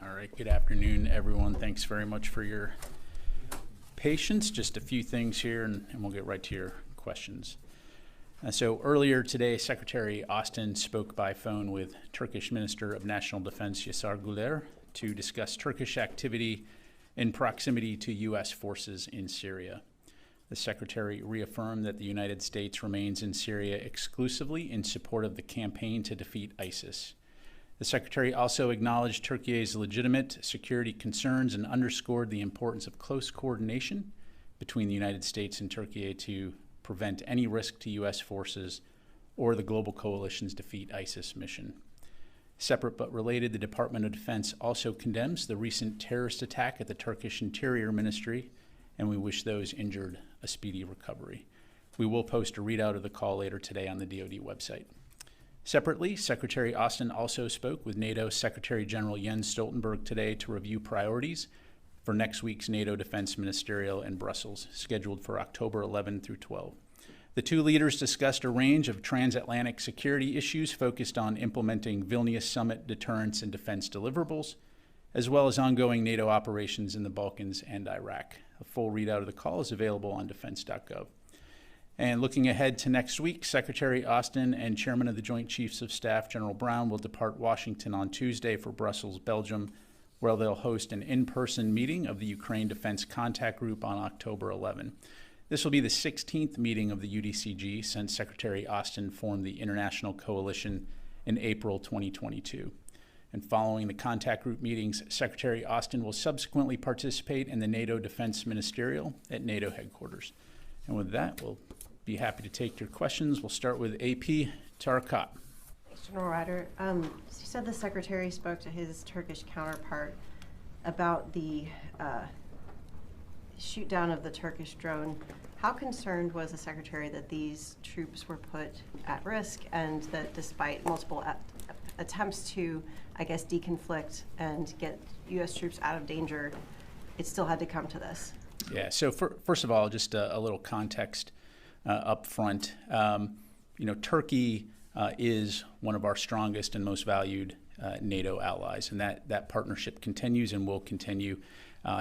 All right, good afternoon, everyone. Thanks very much for your patience. Just a few things here, and we'll get right to your questions. So earlier today, Secretary Austin spoke by phone with Turkish Minister of National Defense Yaşar Güler to discuss Turkish activity in proximity to U.S. forces in Syria. The Secretary reaffirmed that the United States remains in Syria exclusively in support of the campaign to defeat ISIS. The Secretary also acknowledged Turkey's legitimate security concerns and underscored the importance of close coordination between the United States and Turkey to prevent any risk to U.S. forces or the global coalition's defeat ISIS mission. Separate but related, the Department of Defense also condemns the recent terrorist attack at the Turkish Interior Ministry, and we wish those injured a speedy recovery. We will post a readout of the call later today on the DoD website. Separately, Secretary Austin also spoke with NATO Secretary General Jens Stoltenberg today to review priorities for next week's NATO Defense Ministerial in Brussels, scheduled for October 11 through 12. The two leaders discussed a range of transatlantic security issues focused on implementing Vilnius Summit deterrence and defense deliverables, as well as ongoing NATO operations in the Balkans and Iraq. A full readout of the call is available on defense.gov. And looking ahead to next week, Secretary Austin and Chairman of the Joint Chiefs of Staff, General Brown, will depart Washington on Tuesday for Brussels, Belgium, where they'll host an in-person meeting of the Ukraine Defense Contact Group on October 11. This will be the 16th meeting of the UDCG since Secretary Austin formed the International Coalition in April 2022. And following the contact group meetings, Secretary Austin will subsequently participate in the NATO Defense Ministerial at NATO headquarters. And with that, we'll be happy to take your questions. We'll start with AP Tarakat. Thanks, General Ryder. You said the Secretary spoke to his Turkish counterpart about the shoot down of the Turkish drone. How concerned was the Secretary that these troops were put at risk and that despite multiple attempts to, I guess, deconflict and get U.S. troops out of danger, it still had to come to this? Yeah, so first of all, just a little context up front. Turkey is one of our strongest and most valued NATO allies, and that partnership continues and will continue.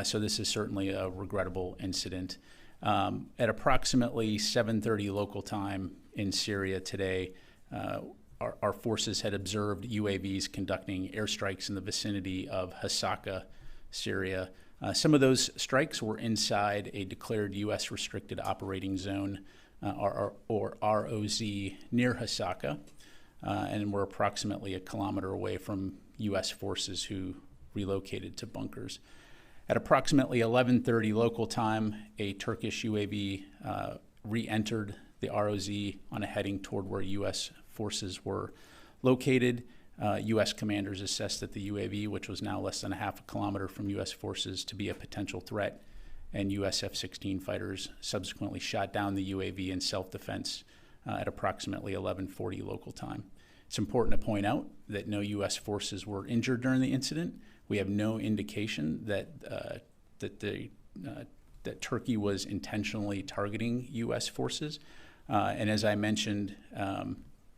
So this is certainly a regrettable incident. At approximately 7:30 local time in Syria today, our forces had observed UAVs conducting airstrikes in the vicinity of Hasaka, Syria. Some of those strikes were inside a declared U.S. restricted operating zone, or ROZ, near Hasaka, and were approximately a kilometer away from U.S. forces who relocated to bunkers. At approximately 11:30 local time, a Turkish UAV re-entered the ROZ on a heading toward where U.S. forces were located. U.S. commanders assessed that the UAV, which was now less than a half a kilometer from U.S. forces, to be a potential threat, and U.S. F-16 fighters subsequently shot down the UAV in self-defense at approximately 11:40 local time. It's important to point out that no U.S. forces were injured during the incident. We have no indication that that Turkey was intentionally targeting U.S. forces. And as I mentioned,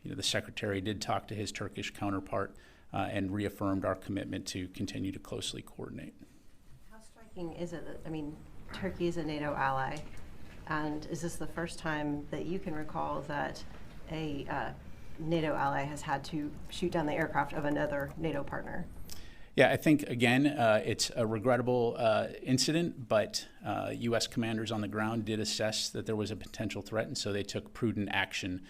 the Secretary did talk to his Turkish counterpart and reaffirmed our commitment to continue to closely coordinate. How striking is it that, Turkey is a NATO ally, and is this the first time that you can recall that a NATO ally has had to shoot down the aircraft of another NATO partner? Yeah, I think, again, it's a regrettable incident, but U.S. commanders on the ground did assess that there was a potential threat, and so they took prudent action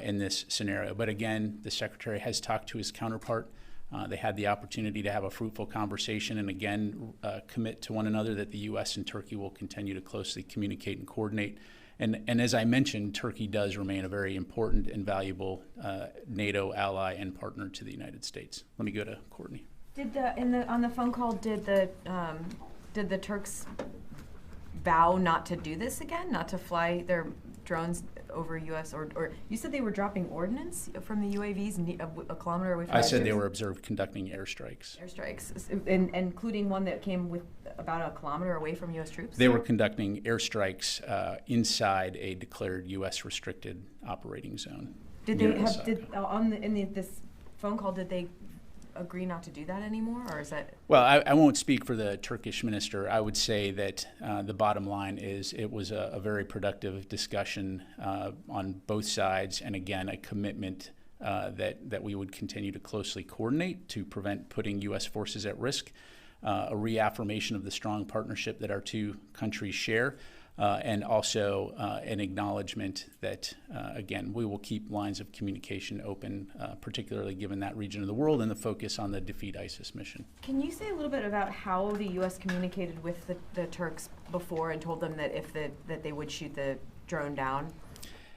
in this scenario. But again, the Secretary has talked to his counterpart. They had the opportunity to have a fruitful conversation and, again, commit to one another that the U.S. and Turkey will continue to closely communicate and coordinate. And as I mentioned, Turkey does remain a very important and valuable NATO ally and partner to the United States. Let me go to Courtney. On the phone call, did the Turks vow not to do this again, not to fly their drones over U.S. or you said they were dropping ordnance from the UAVs a kilometer away from? I said they were observed conducting airstrikes. Including one that came with about a kilometer away from U.S. troops. They were conducting airstrikes inside a declared U.S. restricted operating zone. Did they have in this phone call? Did they agree not to do that anymore, or is that? Well, I won't speak for the Turkish minister. I would say that the bottom line is it was a very productive discussion on both sides, and again, a commitment that we would continue to closely coordinate to prevent putting U.S. forces at risk, a reaffirmation of the strong partnership that our two countries share, and also an acknowledgement that, again, we will keep lines of communication open, particularly given that region of the world and the focus on the Defeat ISIS mission. Can you say a little bit about how the U.S. communicated with the Turks before and told them that that they would shoot the drone down?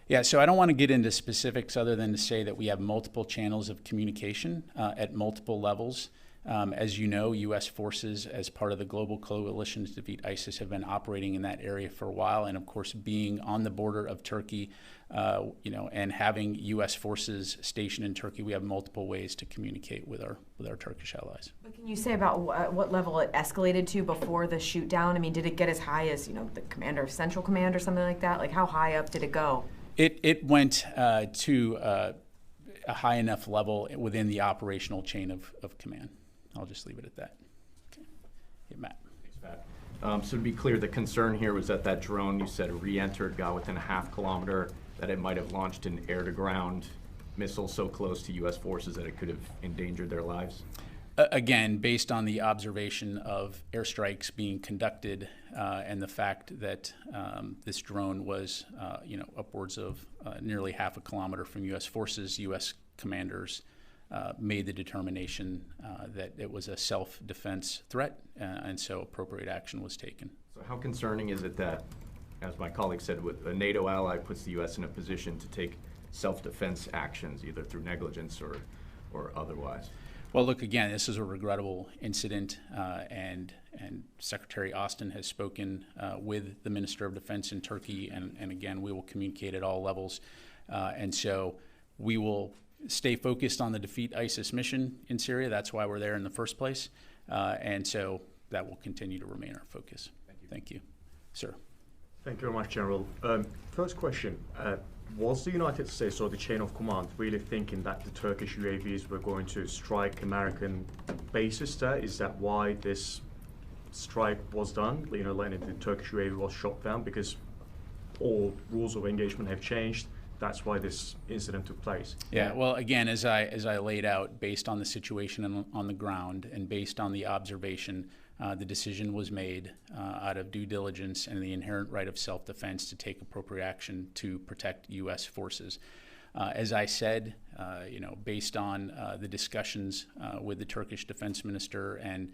Yeah, so I don't want to get into specifics other than to say that we have multiple channels of communication at multiple levels. As you know, U.S. forces, as part of the global coalition to defeat ISIS, have been operating in that area for a while. And of course, being on the border of Turkey, and having U.S. forces stationed in Turkey, we have multiple ways to communicate with our Turkish allies. But can you say about what level it escalated to before the shoot down? I mean, did it get as high as, the commander of Central Command or something like that? Like, how high up did it go? It went to a high enough level within the operational chain of command. I'll just leave it at that. Okay. Yeah, Matt. Thanks, Matt. So to be clear, the concern here was that drone, you said, re-entered, got within a half kilometer, that it might have launched an air-to-ground missile so close to U.S. forces that it could have endangered their lives? Again, based on the observation of airstrikes being conducted and the fact that this drone was, upwards of nearly half a kilometer from U.S. forces, U.S. commanders made the determination that it was a self-defense threat, and so appropriate action was taken. So how concerning is it that, as my colleague said, with a NATO ally puts the U.S. in a position to take self-defense actions, either through negligence or otherwise? Well, look, again, this is a regrettable incident, and Secretary Austin has spoken with the Minister of Defense in Turkey, and again, we will communicate at all levels. And so we will stay focused on the Defeat ISIS mission in Syria. That's why we're there in the first place. And so that will continue to remain our focus. Thank you. Thank you. Sir. Thank you very much, General. First question. Was the United States or the chain of command really thinking that the Turkish UAVs were going to strike American bases there? Is that why this strike was done? Letting the Turkish UAV was shot down because all rules of engagement have changed. That's why this incident took place. Yeah, well, again, as I laid out, based on the situation on the ground and based on the observation, the decision was made out of due diligence and the inherent right of self-defense to take appropriate action to protect U.S. forces. As I said, based on the discussions with the Turkish defense minister and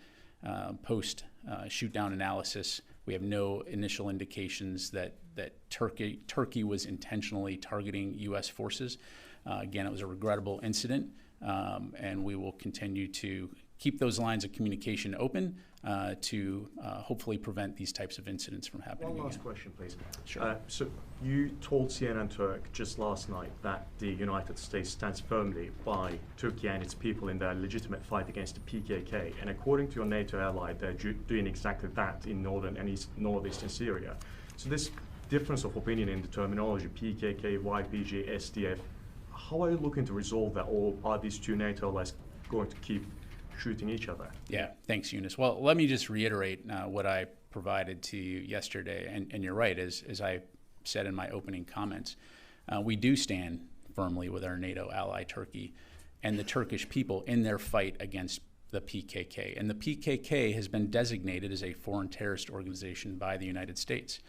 post-shoot-down analysis, we have no initial indications that Turkey was intentionally targeting U.S. forces. Again, it was a regrettable incident, and we will continue to keep those lines of communication open to hopefully prevent these types of incidents from happening again. One last question, please. Sure. So you told CNN Turk just last night that the United States stands firmly by Turkey and its people in their legitimate fight against the PKK. And according to your NATO ally, they're doing exactly that in northern and northeastern Syria. So this difference of opinion in the terminology, PKK, YPG, SDF, how are you looking to resolve that, or are these two NATO allies going to keep shooting each other? Yeah, thanks, Eunice. Well, let me just reiterate what I provided to you yesterday. And you're right, as I said in my opening comments, we do stand firmly with our NATO ally, Turkey, and the Turkish people in their fight against the PKK. And the PKK has been designated as a foreign terrorist organization by the United States.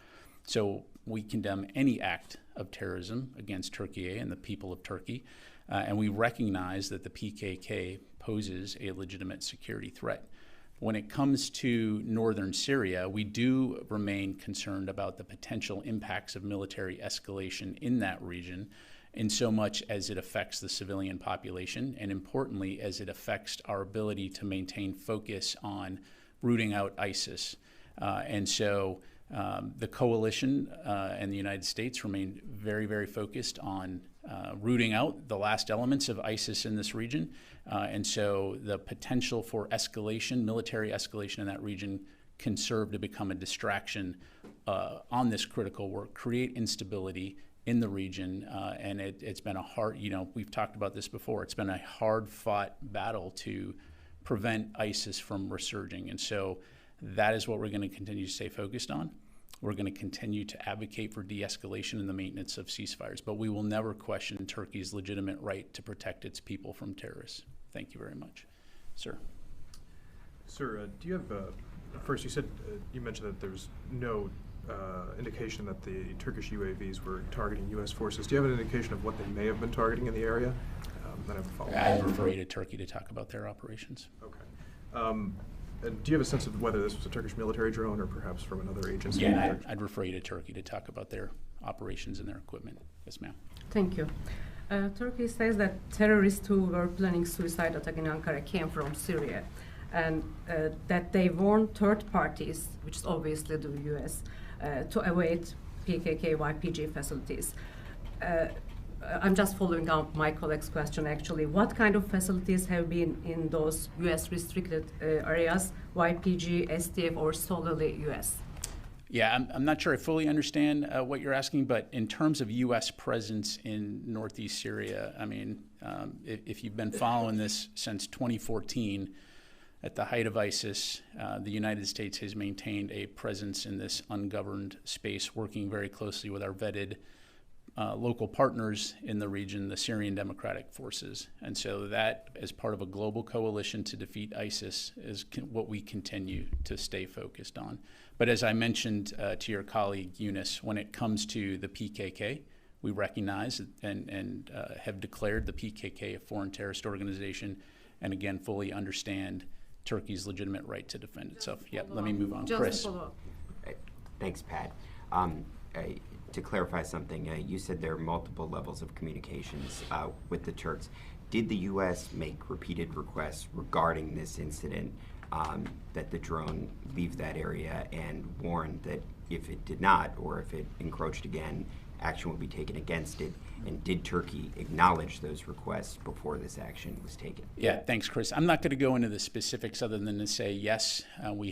So we condemn any act of terrorism against Turkey and the people of Turkey, and we recognize that the PKK poses a legitimate security threat. When it comes to northern Syria, we do remain concerned about the potential impacts of military escalation in that region, in so much as it affects the civilian population, and importantly, as it affects our ability to maintain focus on rooting out ISIS. And so the coalition and the United States remain very, very focused on rooting out the last elements of ISIS in this region. And so the potential for escalation, military escalation in that region, can serve to become a distraction on this critical work, create instability in the region. And it's been a hard, we've talked about this before, it's been a hard-fought battle to prevent ISIS from resurging. And so that is what we're going to continue to stay focused on. We're going to continue to advocate for de-escalation and the maintenance of ceasefires, but we will never question Turkey's legitimate right to protect its people from terrorists. Thank you very much. Sir. Sir, do you have, first you said, you mentioned that there's no indication that the Turkish UAVs were targeting U.S. forces. Do you have an indication of what they may have been targeting in the area? Then I have a follow-up. I refer you to Turkey to talk about their operations. Okay. And do you have a sense of whether this was a Turkish military drone or perhaps from another agency? Yeah, I'd refer you to Turkey to talk about their operations and their equipment. Yes, ma'am. Thank you. Turkey says that terrorists who were planning suicide attack in Ankara came from Syria, and that they warned third parties, which is obviously the U.S., to avoid PKK YPG facilities. I'm just following up my colleague's question, actually. What kind of facilities have been in those U.S. restricted areas, YPG, SDF, or solely U.S.? Yeah, I'm not sure I fully understand what you're asking, but in terms of U.S. presence in northeast Syria, I mean, if you've been following this since 2014, at the height of ISIS, the United States has maintained a presence in this ungoverned space, working very closely with our vetted local partners in the region, the Syrian Democratic Forces. And so that, as part of a global coalition to defeat ISIS, is what we continue to stay focused on. But as I mentioned to your colleague, Eunice, when it comes to the PKK, we recognize and have declared the PKK a foreign terrorist organization, and again, fully understand Turkey's legitimate right to defend itself. Yeah, let me move on. Chris. Thanks, Pat. To clarify something, you said there are multiple levels of communications with the Turks. Did the U.S. make repeated requests regarding this incident, that the drone leave that area, and warn that if it did not, or if it encroached again, action would be taken against it? And did Turkey acknowledge those requests before this action was taken? Yeah, thanks, Chris. I'm not going to go into the specifics other than to say yes, we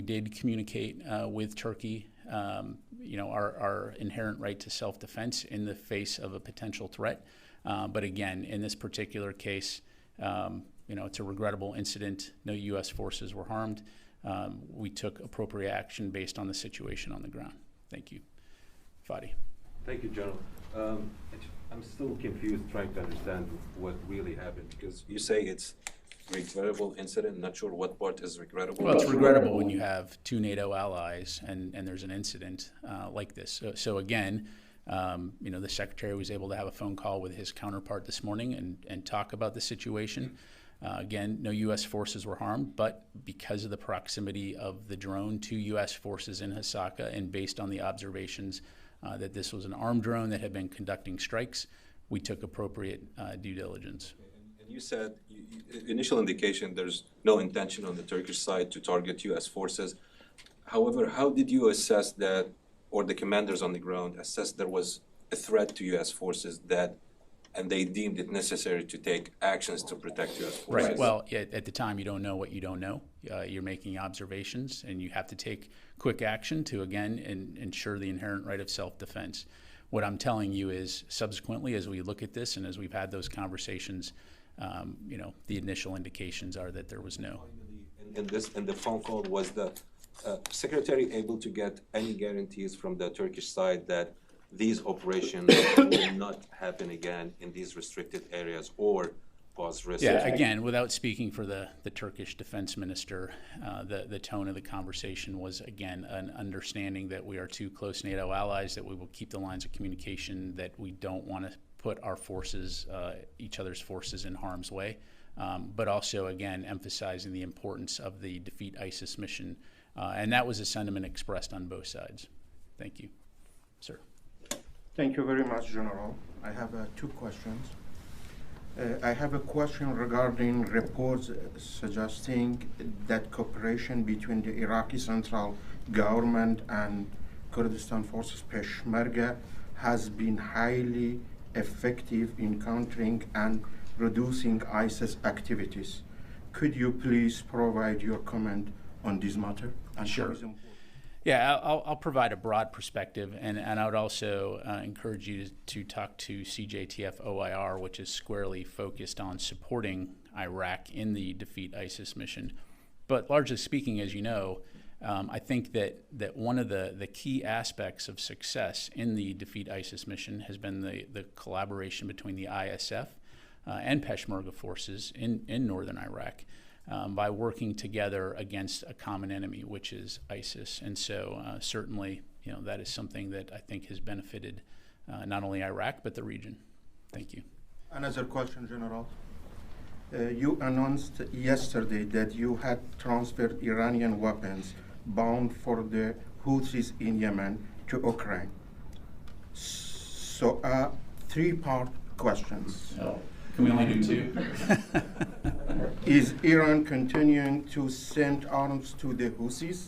did communicate with Turkey. Our inherent right to self-defense in the face of a potential threat. But again, in this particular case, it's a regrettable incident. No U.S. forces were harmed. We took appropriate action based on the situation on the ground. Thank you. Fadi. Thank you, General. I'm still confused trying to understand what really happened, because you say it's regrettable incident. Not sure what part is regrettable. Well, it's regrettable when you have two NATO allies and there's an incident like this. So again, the Secretary was able to have a phone call with his counterpart this morning and talk about the situation. Again, no U.S. forces were harmed, but because of the proximity of the drone to U.S. forces in Hasaka, and based on the observations that this was an armed drone that had been conducting strikes, we took appropriate due diligence. And you said, initial indication, there's no intention on the Turkish side to target U.S. forces. However, how did you assess that, or the commanders on the ground assessed there was a threat to U.S. forces and they deemed it necessary to take actions to protect U.S. forces? Right. Well, at the time, you don't know what you don't know. You're making observations, and you have to take quick action to, again, ensure the inherent right of self-defense. What I'm telling you is, subsequently, as we look at this and as we've had those conversations, the initial indications are that there was no. In the phone call, was the Secretary able to get any guarantees from the Turkish side that these operations will not happen again in these restricted areas or pose risk? Yeah, again, without speaking for the Turkish defense minister, the tone of the conversation was, again, an understanding that we are two close NATO allies, that we will keep the lines of communication, that we don't want to put our forces, each other's forces, in harm's way, but also, again, emphasizing the importance of the Defeat ISIS mission. And that was a sentiment expressed on both sides. Thank you. Sir. Thank you very much, General. I have two questions. I have a question regarding reports suggesting that cooperation between the Iraqi central government and Kurdistan forces Peshmerga has been highly effective in countering and reducing ISIS activities. Could you please provide your comment on this matter? And sure. Yeah, I'll provide a broad perspective, and I would also encourage you to talk to CJTF OIR, which is squarely focused on supporting Iraq in the Defeat ISIS mission. But largely speaking, as you know, I think that one of the key aspects of success in the Defeat ISIS mission has been the collaboration between the ISF and Peshmerga forces in northern Iraq by working together against a common enemy, which is ISIS. And so certainly, that is something that I think has benefited not only Iraq, but the region. Thank you. Another question, General. You announced yesterday that you had transferred Iranian weapons bound for the Houthis in Yemen to Ukraine. So, three-part questions. Oh, can we only do two? Is Iran continuing to send arms to the Houthis?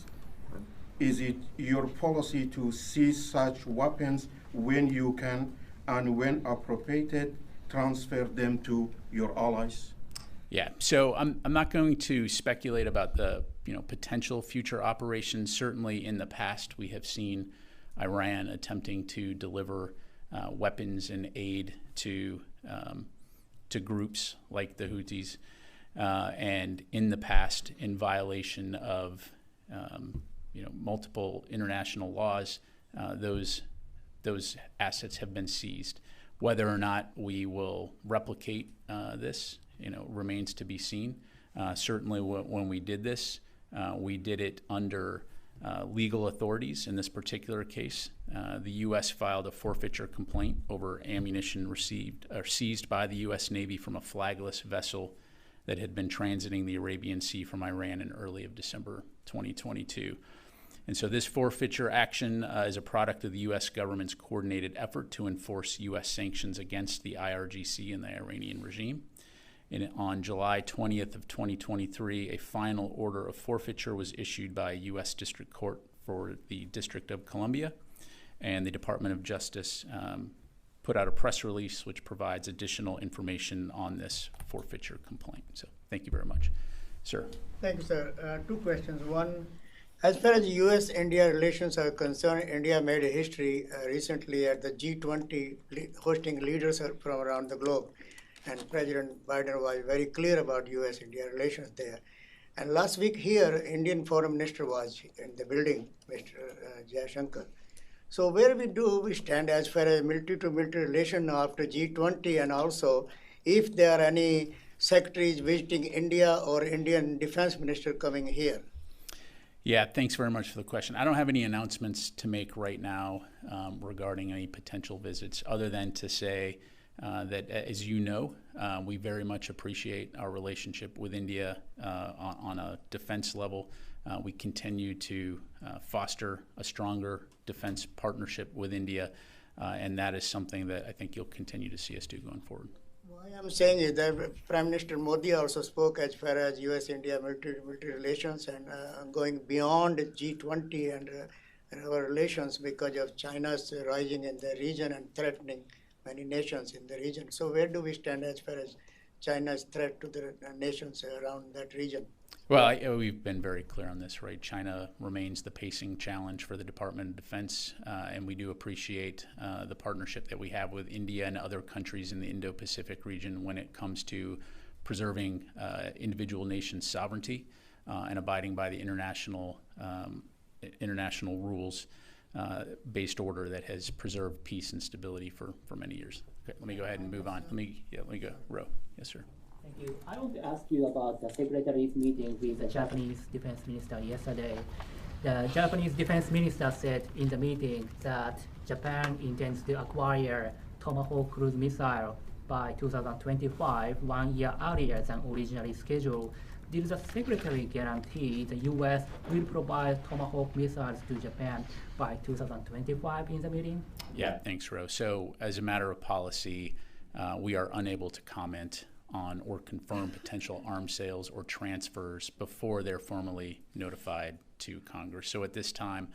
Is it your policy to seize such weapons when you can and when appropriate, transfer them to your allies? Yeah, so I'm not going to speculate about the potential future operations. Certainly in the past we have seen Iran attempting to deliver weapons and aid to groups like the Houthis, and in the past, in violation of multiple international laws, those assets have been seized. Whether or not we will replicate this, remains to be seen. Certainly, when we did this, we did it under legal authorities. In this particular case, the U.S. filed a forfeiture complaint over ammunition seized by the U.S. Navy from a flagless vessel that had been transiting the Arabian Sea from Iran in early of December 2022. And so this forfeiture action is a product of the U.S. government's coordinated effort to enforce U.S. sanctions against the IRGC and the Iranian regime. And on July 20th of 2023, a final order of forfeiture was issued by a U.S. District Court for the District of Columbia, and the Department of Justice put out a press release which provides additional information on this forfeiture complaint. So thank you very much. Sir. Thank you, sir. Two questions. One, as far as U.S.-India relations are concerned, India made a history recently at the G20 hosting leaders from around the globe. And President Biden was very clear about U.S.-India relations there. And last week here, Indian Foreign Minister was in the building, Mr. Jaishankar. So where do we stand as far as military-to-military relation after G20, and also if there are any secretaries visiting India or Indian defense minister coming here? Yeah, thanks very much for the question. I don't have any announcements to make right now regarding any potential visits, other than to say that, as you know, we very much appreciate our relationship with India on a defense level. We continue to foster a stronger defense partnership with India, and that is something that I think you'll continue to see us do going forward. Why I'm saying is that Prime Minister Modi also spoke as far as U.S.-India military relations and going beyond G20 and our relations because of China's rising in the region and threatening many nations in the region. So where do we stand as far as China's threat to the nations around that region? Well, we've been very clear on this, right? China remains the pacing challenge for the Department of Defense, and we do appreciate the partnership that we have with India and other countries in the Indo-Pacific region when it comes to preserving individual nations' sovereignty and abiding by the international rules based order that has preserved peace and stability for many years. Okay, let me go ahead and move on. Let me go. Ro. Yes, sir. Thank you. I want to ask you about the Secretary's meeting with the Japanese Defense Minister yesterday. The Japanese Defense Minister said in the meeting that Japan intends to acquire Tomahawk cruise missile by 2025, 1 year earlier than originally scheduled. Did the Secretary guarantee the U.S. will provide Tomahawk missiles to Japan by 2025 in the meeting? Yeah, thanks, Ro. So as a matter of policy, we are unable to comment on or confirm potential arms sales or transfers before they're formally notified to Congress. So at this time,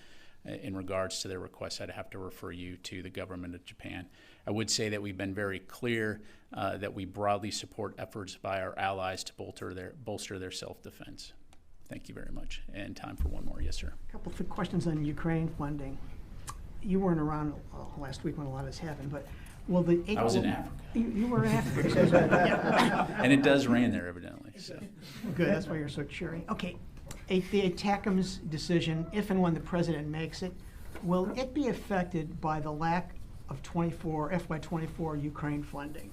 in regards to their request, I'd have to refer you to the government of Japan. I would say that we've been very clear that we broadly support efforts by our allies to bolster their self-defense. Thank you very much. And time for one more. Yes, sir. A couple of questions on Ukraine funding. You weren't around last week when a lot of this happened, but Will the I was in Africa. You were in Africa. Yeah. And it does rain there, evidently. So. Good, that's why you're so cheery. Okay, the ATACM's decision, if and when the president makes it, will it be affected by the lack of FY24 Ukraine funding?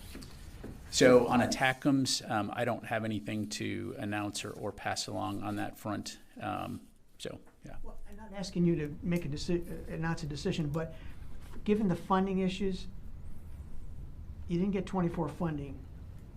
So on ATACMS, I don't have anything to announce or pass along on that front. Yeah. Well, I'm not asking you to make announce a decision, but given the funding issues, you didn't get 24 funding.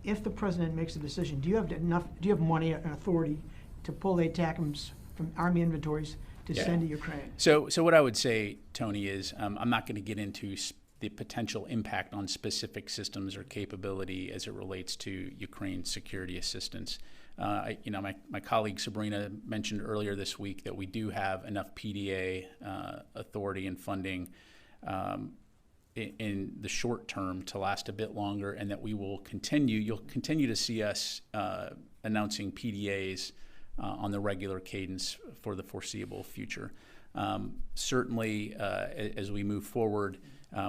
If the president makes a decision, do you have money and authority to pull the ATACMS from Army inventories to send to Ukraine? So what I would say, Tony, is I'm not going to get into the potential impact on specific systems or capability as it relates to Ukraine security assistance. My colleague Sabrina mentioned earlier this week that we do have enough PDA authority and funding in the short term to last a bit longer, and that we will continue. You'll continue to see us announcing PDAs on the regular cadence for the foreseeable future. Certainly, as we move forward,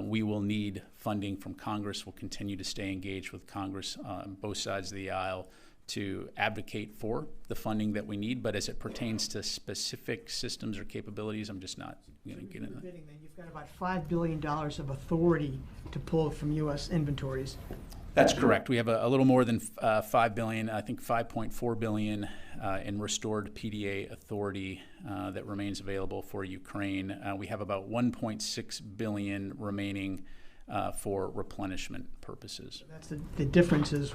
we will need funding from Congress. We'll continue to stay engaged with Congress on both sides of the aisle to advocate for the funding that we need. But as it pertains to specific systems or capabilities, I'm just not going to get into that. You've got about $5 billion of authority to pull from U.S. inventories. That's correct. We have a little more than $5 billion, I think $5.4 billion in restored PDA authority that remains available for Ukraine. We have about $1.6 billion remaining for replenishment purposes. That's the difference is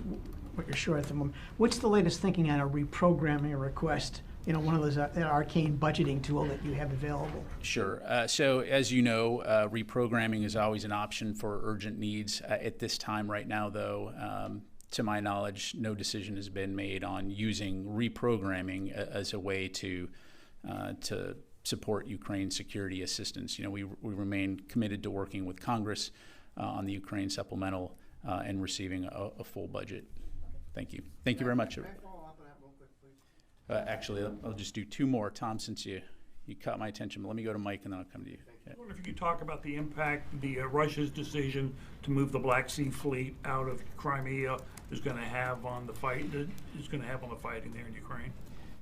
what you're short at the moment. What's the latest thinking on a reprogramming a request? One of those that arcane budgeting tool that you have available. Sure. So as you know, reprogramming is always an option for urgent needs. At this time right now, though, to my knowledge, no decision has been made on using reprogramming as a way to support Ukraine security assistance. We remain committed to working with Congress on the Ukraine supplemental and receiving a full budget. Thank you. Thank you very much. Actually, I'll just do two more. Tom, since you caught my attention, but let me go to Mike and then I'll come to you. I wonder if you could talk about the impact Russia's decision to move the Black Sea Fleet out of Crimea is going to have on the fighting there in Ukraine.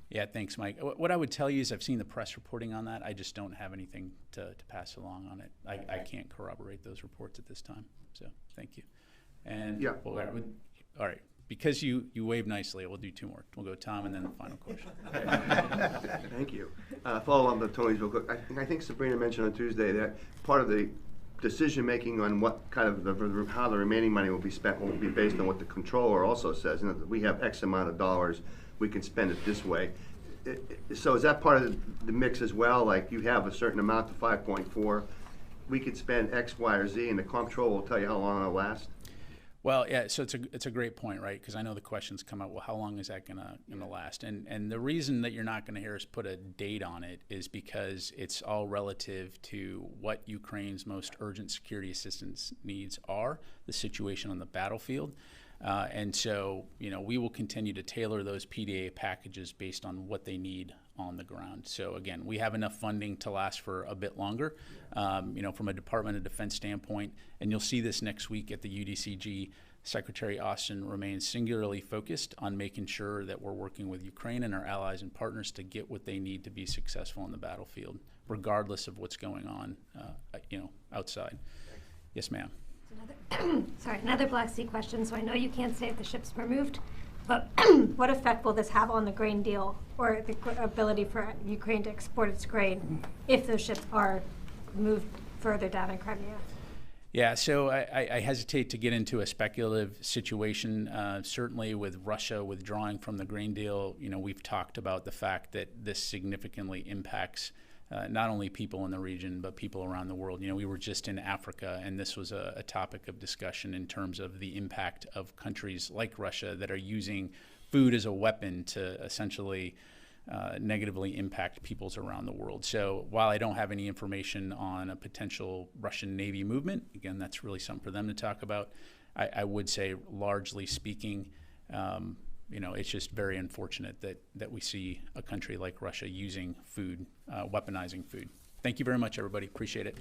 Yeah, thanks, Mike. What I would tell you is I've seen the press reporting on that. I just don't have anything to pass along on it. I can't corroborate those reports at this time. So thank you. And yeah. All right. Because you wave nicely, we'll do two more. We'll go Tom and then the final question. Thank you. Follow up on Tony's real quick. I think Sabrina mentioned on Tuesday that part of the decision making on what kind of how the remaining money will be spent will be based on what the controller also says. We have X amount of dollars, we can spend it this way. So is that part of the mix as well? Like you have a certain amount to 5.4, we could spend X, Y, or Z, and the controller will tell you how long it'll last. Well, yeah, so it's a great point, right? Because I know the questions come up, well, how long is that gonna last? And the reason that you're not gonna hear us put a date on it is because it's all relative to what Ukraine's most urgent security assistance needs are, the situation on the battlefield. And so, we will continue to tailor those PDA packages based on what they need on the ground. So again, we have enough funding to last for a bit longer, from a Department of Defense standpoint, and you'll see this next week at the UDCG. Secretary Austin remains singularly focused on making sure that we're working with Ukraine and our allies and partners to get what they need to be successful on the battlefield, regardless of what's going on, outside. Yes, ma'am. Another Black Sea question. So I know you can't say if the ships were moved, but what effect will this have on the grain deal or the ability for Ukraine to export its grain if those ships are moved further down in Crimea? Yeah, so I hesitate to get into a speculative situation. Certainly with Russia withdrawing from the grain deal, we've talked about the fact that this significantly impacts not only people in the region, but people around the world. We were just in Africa, and this was a topic of discussion in terms of the impact of countries like Russia that are using food as a weapon to essentially negatively impact peoples around the world. So while I don't have any information on a potential Russian Navy movement, again, that's really something for them to talk about. I would say, largely speaking, it's just very unfortunate that we see a country like Russia using food, weaponizing food. Thank you very much, everybody. Appreciate it.